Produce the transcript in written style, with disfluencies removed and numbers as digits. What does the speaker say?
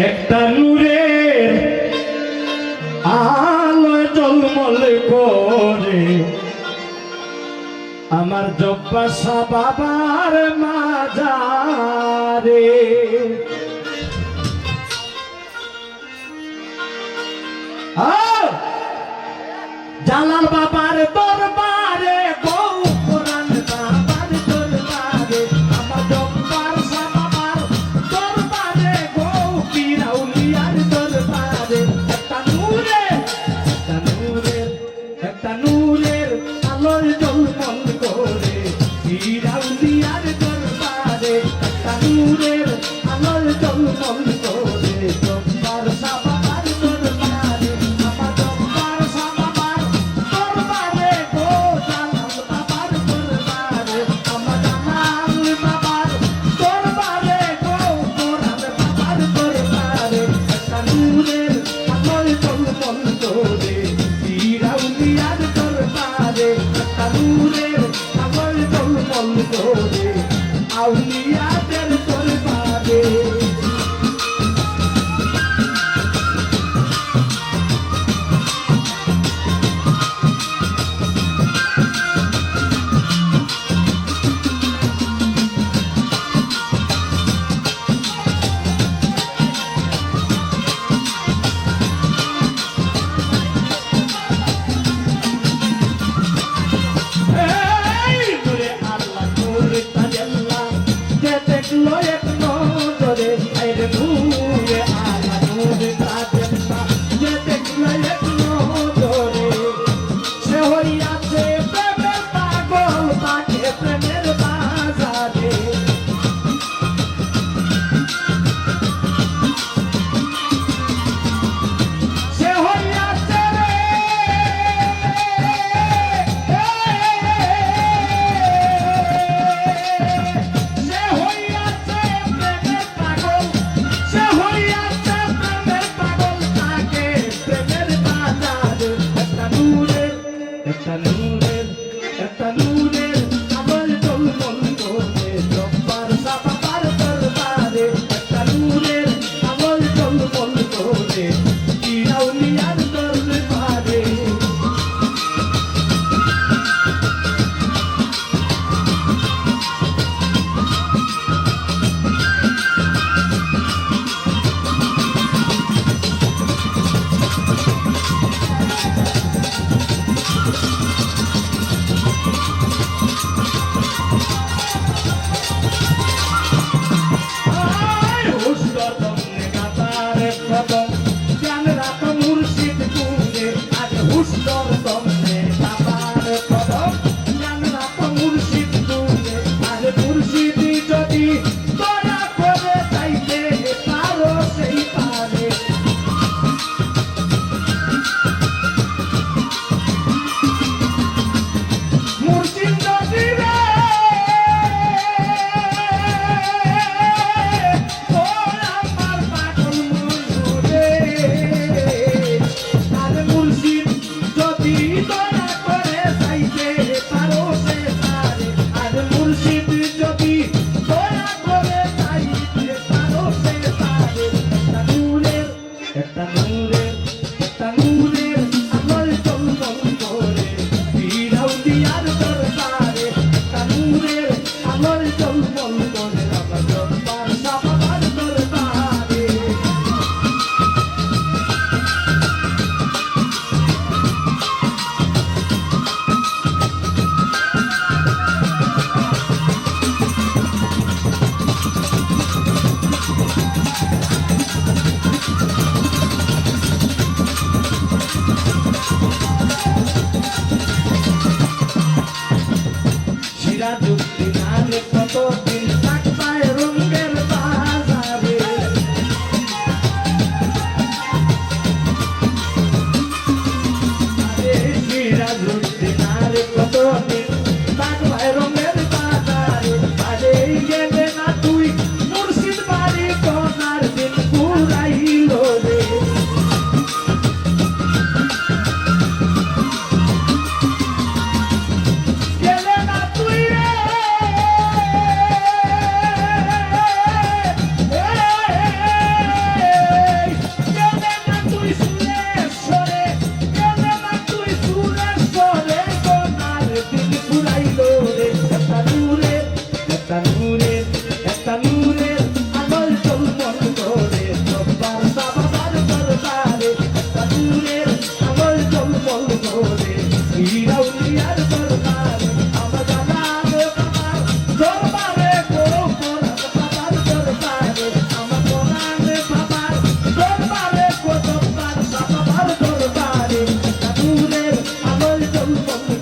একটা নূরের আলোয় ঝলমল করে আমার জব্বাসা বাবার মাজারে জালাল বাবার দরবারে বউ কোরআন বাবার দরবারে আমার জব্বাসা বাবার দরবারে বউ পীরাউলিয়ার দরবারে একটা নূরের আলোয় ঝলমল করে পীরাউলিয়ার দরবারে একটা নূরের আলোয় ঝলমল করে জব্বাসা বাবার দরবারে আমার জব্বাসা বাবার দরবারে গো জালাল বাবার দরবারে আমার জালাল বাবার দরবারে গো কোরআন বাবার দরবারে একটা নূরের আলোয় ঝলমল করে পীরাউলিয়ার দরবারে একটা নূরের আলোয় ঝলমল করে আউলিয়াদের দরবারে একটা নূরের আলোয় ঝলমল করে জব্বাসা বাবার দরবারে একটা নূরের আলোয় ঝলমল করে পীরাউলিয়ার দরবারে পীরাউলিয়ার দরবারে আমার জানালে বাবার দরবারে গো পরাণ বাবার দরবারে আমার পরাণে বাবার দরবারে গো জব্বার বাবার দরবারে একটা নূরের আলোয় জলমল